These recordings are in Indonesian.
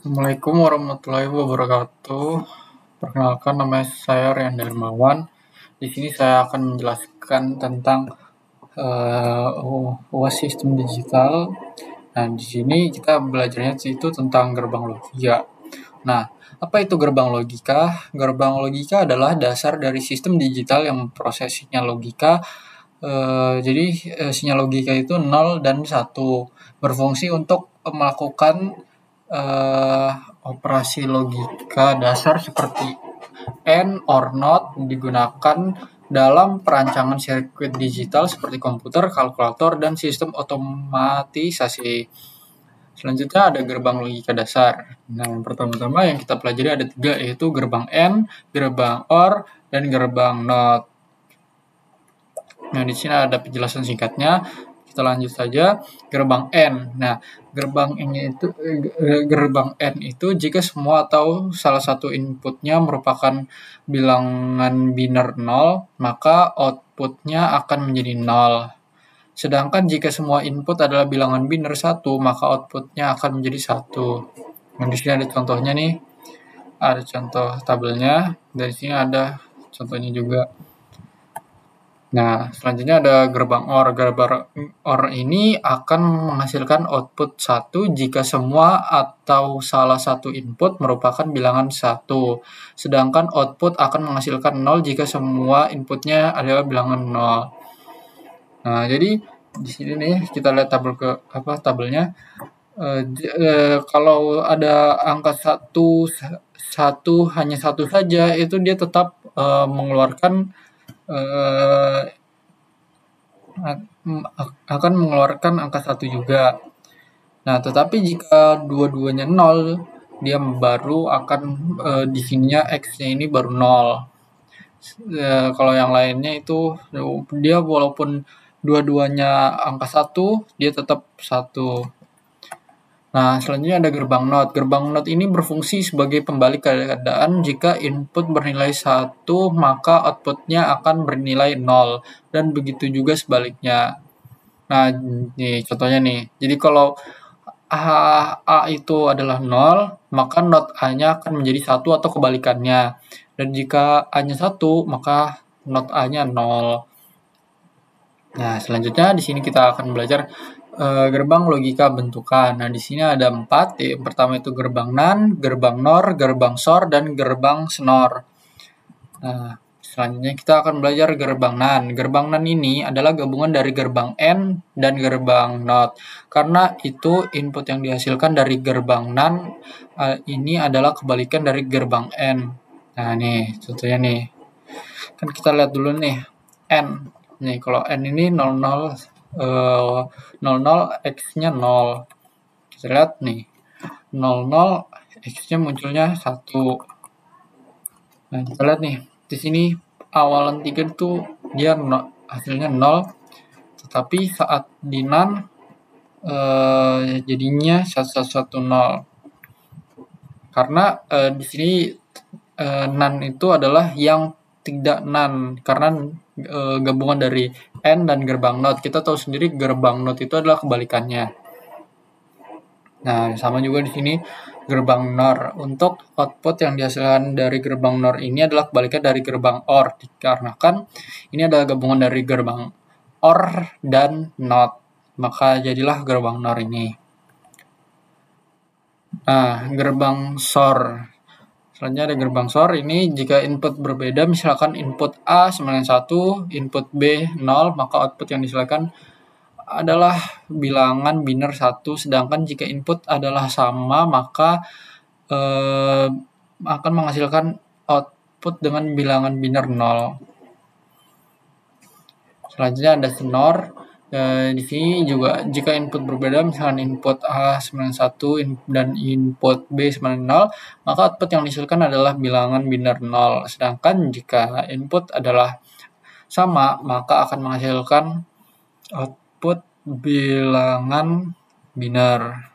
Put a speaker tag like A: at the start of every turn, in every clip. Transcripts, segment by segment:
A: Assalamualaikum warahmatullahi wabarakatuh. Perkenalkan, nama saya Rian Darmawan. Di sini saya akan menjelaskan tentang UAS sistem digital. Nah, di sini kita belajarnya itu tentang gerbang logika. Nah, apa itu gerbang logika? Gerbang logika adalah dasar dari sistem digital yang memprosesinya logika. Jadi sinyal logika itu 0 dan 1, berfungsi untuk melakukan uh, operasi logika dasar seperti AND or NOT digunakan dalam perancangan sirkuit digital seperti komputer, kalkulator, dan sistem otomatisasi. Selanjutnya ada gerbang logika dasar. Nah, yang pertama-tama yang kita pelajari ada 3, yaitu gerbang AND, gerbang OR, dan gerbang NOT. Nah, di sini ada penjelasan singkatnya. Kita lanjut saja. Gerbang N. Nah, gerbang N itu jika semua atau salah satu inputnya merupakan bilangan biner 0, maka outputnya akan menjadi 0. Sedangkan jika semua input adalah bilangan biner 1, maka outputnya akan menjadi 1. Nah, di sini ada contohnya nih. Ada contoh tabelnya. Dari sini ada contohnya juga. Nah, selanjutnya ada gerbang OR. Gerbang OR ini akan menghasilkan output 1 jika semua atau salah satu input merupakan bilangan 1. Sedangkan output akan menghasilkan 0 jika semua inputnya adalah bilangan 0. Nah, jadi di sini nih kita lihat tabelnya. Kalau ada angka hanya satu saja, itu dia tetap mengeluarkan akan mengeluarkan angka 1 juga. Nah, tetapi jika dua-duanya 0, dia baru akan di sininya X-nya ini baru 0. Kalau yang lainnya itu dia walaupun dua-duanya angka 1, dia tetap 1. Nah, selanjutnya ada gerbang NOT. Gerbang NOT ini berfungsi sebagai pembalik keadaan. Jika input bernilai 1, maka outputnya akan bernilai 0. Dan begitu juga sebaliknya. Nah, nih contohnya nih. Jadi kalau A itu adalah 0, maka NOT A-nya akan menjadi 1 atau kebalikannya. Dan jika A-nya 1, maka NOT A-nya 0. Nah, selanjutnya di sini kita akan belajar gerbang logika bentukan. Nah, di sini ada 4. Yang pertama itu gerbang NAND, gerbang NOR, gerbang SOR, dan gerbang SNOR. Nah, selanjutnya kita akan belajar gerbang NAND. Gerbang NAND ini adalah gabungan dari gerbang N dan gerbang NOT. Karena itu input yang dihasilkan dari gerbang NAND ini adalah kebalikan dari gerbang N. Nah, nih contohnya nih. Kan kita lihat dulu nih N. Nih, kalau N ini 00 X-nya 0. Kita lihat nih. 00 X-nya munculnya 1. Nah, kita lihat nih. Di sini awalan 3 itu dia hasilnya 0. Tetapi saat di NAND jadinya 1110. Karena di sini NAND itu adalah yang tidak NAND karena gabungan dari N dan gerbang NOT. Kita tahu sendiri gerbang NOT itu adalah kebalikannya. Nah, sama juga di sini gerbang NOR. Untuk output yang dihasilkan dari gerbang NOR ini adalah kebalikan dari gerbang OR, dikarenakan ini adalah gabungan dari gerbang OR dan NOT. Maka jadilah gerbang NOR ini. Nah, gerbang SOR. Selanjutnya ada gerbang SOR. Ini jika input berbeda, misalkan input A sama dengan 1, input B 0, maka output yang dihasilkan adalah bilangan biner 1, sedangkan jika input adalah sama, maka akan menghasilkan output dengan bilangan biner 0. Selanjutnya ada SNOR. Di sini juga jika input berbeda, misalkan input A sama dengan 1 dan input B sama dengan 0, maka output yang dihasilkan adalah bilangan biner 0. Sedangkan jika input adalah sama, maka akan menghasilkan output bilangan biner.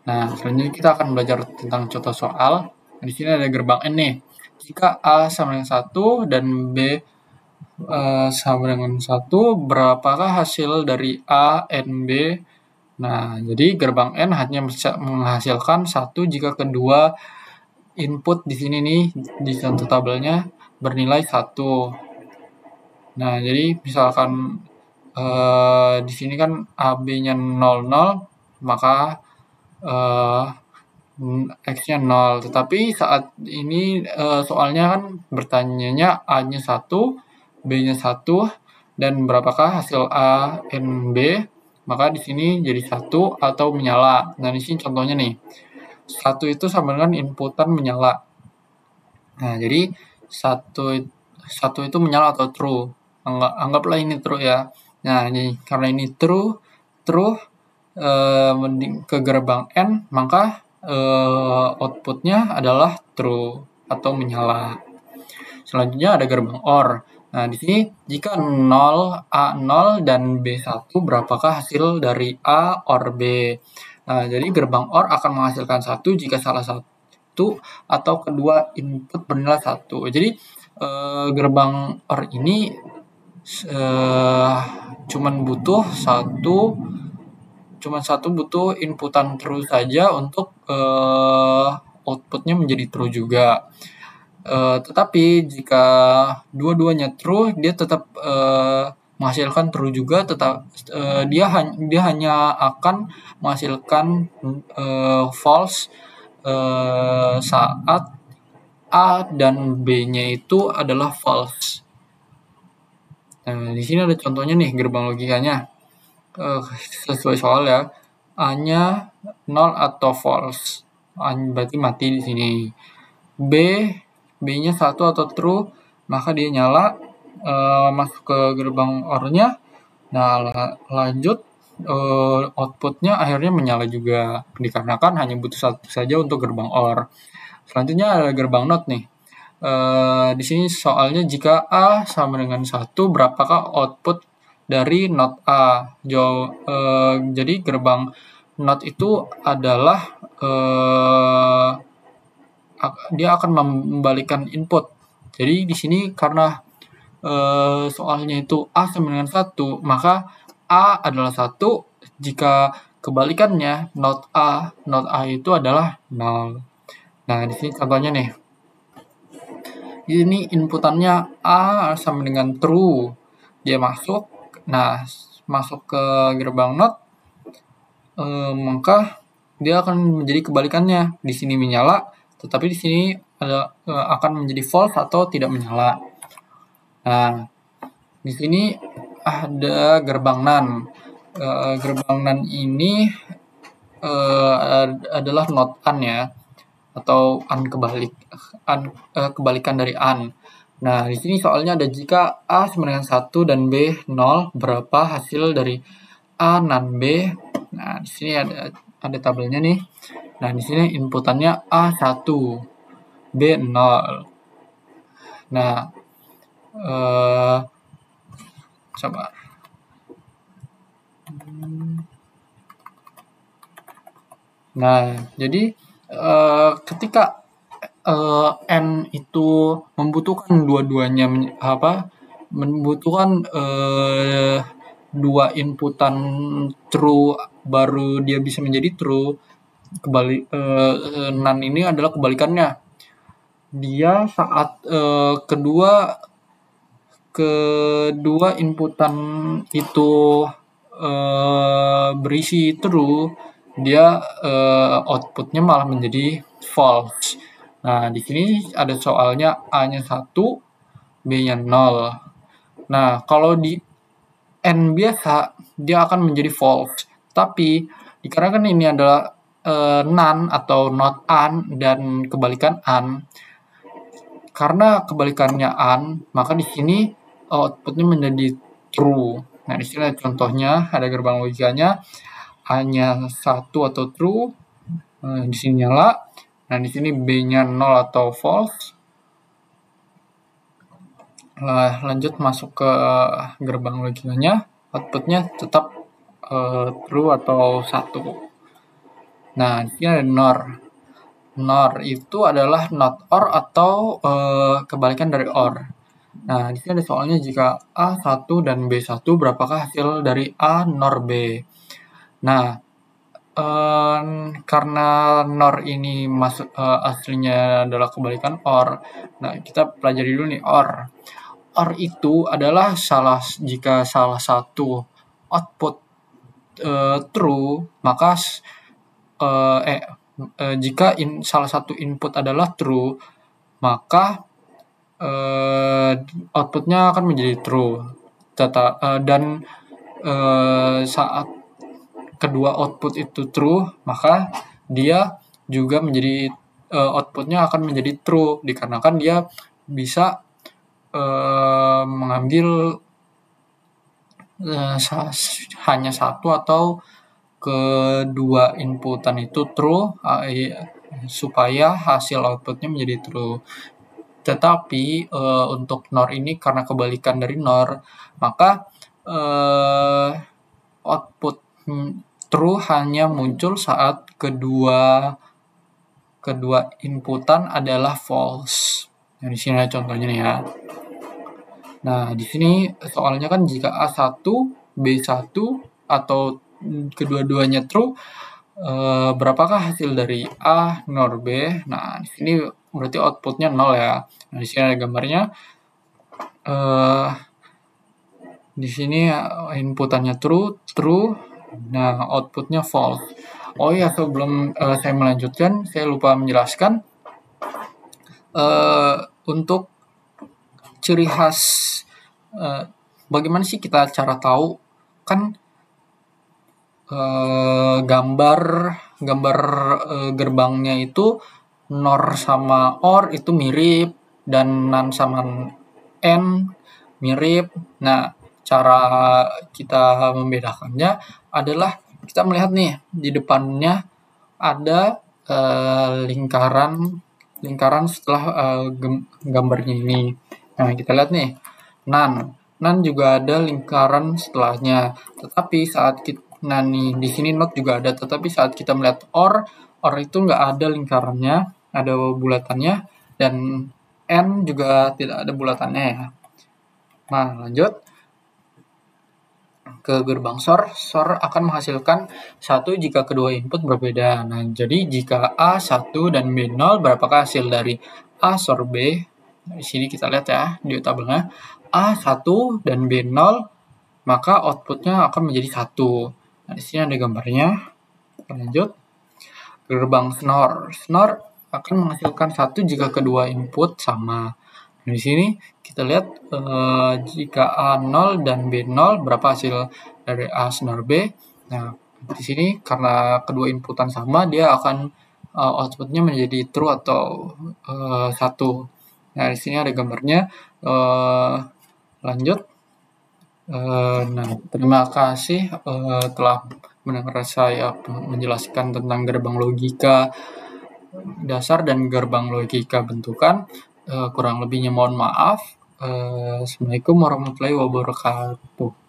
A: Nah, selanjutnya kita akan belajar tentang contoh soal. Di sini ada gerbang N nih. Jika A sama dengan 1 dan B sama dengan 1, berapakah hasil dari A and B Nah, jadi gerbang N hanya bisa menghasilkan 1 jika kedua input di sini nih, di contoh tabelnya bernilai 1. Nah, jadi misalkan di sini kan AB-nya 00, maka X-nya 0. Tetapi saat ini soalnya kan bertanyanya A-nya 1, B-nya 1, dan berapakah hasil A, N, B, maka di sini jadi 1 atau menyala. Nah, di sini contohnya nih. 1 itu sama dengan inputan menyala. Nah, jadi 1 itu menyala atau true. Anggaplah ini true ya. Nah, ini karena ini true ke gerbang N, maka outputnya adalah true atau menyala. Selanjutnya ada gerbang OR. Nah, di sini jika 0, A0 dan B1, berapakah hasil dari A OR B? Nah, jadi gerbang OR akan menghasilkan 1 jika salah satu atau kedua input bernilai 1. Jadi gerbang OR ini cuman satu butuh inputan true saja untuk outputnya menjadi true juga. Tetapi jika dua-duanya true, dia tetap menghasilkan true juga. Dia hanya akan menghasilkan false saat A dan B-nya itu adalah false. Nah, di sini ada contohnya nih gerbang logikanya. Sesuai soal ya. A-nya 0 atau false. A berarti mati di sini. B-nya 1 atau true, maka dia nyala, masuk ke gerbang OR-nya. Nah, lanjut outputnya akhirnya menyala juga, dikarenakan hanya butuh 1 saja untuk gerbang OR. Selanjutnya ada gerbang NOT nih. Di sini soalnya jika A sama dengan 1, berapakah output dari NOT A? Jadi gerbang NOT itu adalah dia akan membalikan input. Jadi di sini karena soalnya itu A sama dengan 1, maka A adalah 1 jika kebalikannya NOT A itu adalah 0. Nah, di sini contohnya nih. Ini inputannya A sama dengan true. Dia masuk. Nah, masuk ke gerbang NOT, maka dia akan menjadi kebalikannya. Di sini menyala, tetapi di sini akan menjadi false atau tidak menyala. Nah, di sini ada gerbang NaN. Gerbang NaN ini adalah not AND ya, atau AND kebalikan dari AND. Nah, di sini soalnya ada jika A sama dengan 1 dan B 0, berapa hasil dari A NaN B? Nah, di sini ada tabelnya nih. Nah, di sini inputannya A1, B0. Nah, coba. Nah, jadi ketika N itu membutuhkan dua-duanya membutuhkan dua inputan true baru dia bisa menjadi true. NaN ini adalah kebalikannya. Dia saat kedua inputan itu berisi true, dia outputnya malah menjadi false. Nah, di sini ada soalnya A-nya 1, B-nya 0. Nah, kalau di N biasa, dia akan menjadi false. Tapi, dikarenakan ini adalah NaN atau not AND dan kebalikan AND, karena kebalikannya AND, maka di sini outputnya menjadi true. Nah, di sini ada contohnya, ada gerbang logikanya, hanya 1 atau true, di sini nyala. Nah, di sini B-nya 0 atau false. Nah, lanjut masuk ke gerbang logikanya, outputnya tetap true atau 1. Nah, di sini ada NOR. NOR itu adalah not OR atau kebalikan dari OR. Nah, di sini ada soalnya jika A1 dan B1, berapakah hasil dari A NOR B? Nah, karena NOR ini aslinya adalah kebalikan OR. Nah, kita pelajari dulu nih OR. OR itu adalah jika salah satu output true, maka jika salah satu input adalah true, maka outputnya akan menjadi true. Dan saat kedua output itu true, maka dia juga menjadi outputnya akan menjadi true, dikarenakan dia bisa mengambil hanya satu atau kedua inputan itu true supaya hasil outputnya menjadi true. Tetapi untuk NOR ini karena kebalikan dari NOR, maka output true hanya muncul saat kedua inputan adalah false. Nah, di sini ada contohnya nih ya. Nah, di sini soalnya kan jika A1, B1 atau kedua-duanya true, berapakah hasil dari A NOR B? Nah, di sini berarti outputnya 0 ya. Nah, di sini ada gambarnya. Di sini inputannya true. Nah, outputnya false. Oh ya, sebelum saya melanjutkan, saya lupa menjelaskan untuk ciri khas bagaimana sih kita cara tahu kan gambar gerbangnya itu NOR sama OR itu mirip dan NaN sama N mirip. Nah, cara kita membedakannya adalah kita melihat nih di depannya ada lingkaran setelah gambarnya ini. Nah, kita lihat nih NaN juga ada lingkaran setelahnya. Tetapi saat kita di sini not juga ada, tetapi saat kita melihat OR itu nggak ada lingkarannya, ada bulatannya, dan N juga tidak ada bulatannya ya. Nah, lanjut ke gerbang SOR. SOR akan menghasilkan 1 jika kedua input berbeda. Nah, jadi jika A1 dan B0, berapakah hasil dari A SOR B? Nah, di sini kita lihat ya di tabelnya A1 dan B0, maka outputnya akan menjadi 1. Nah, di sini ada gambarnya. Lanjut. Gerbang SNOR. SNOR akan menghasilkan 1 jika kedua input sama. Nah, di sini kita lihat jika A0 dan B0, berapa hasil dari A SNOR B. Nah, di sini karena kedua inputan sama, dia akan outputnya menjadi true atau 1. Nah, di sini ada gambarnya. Lanjut. Nah, terima kasih telah mendengar saya menjelaskan tentang gerbang logika dasar dan gerbang logika bentukan. Kurang lebihnya mohon maaf. Assalamualaikum warahmatullahi wabarakatuh.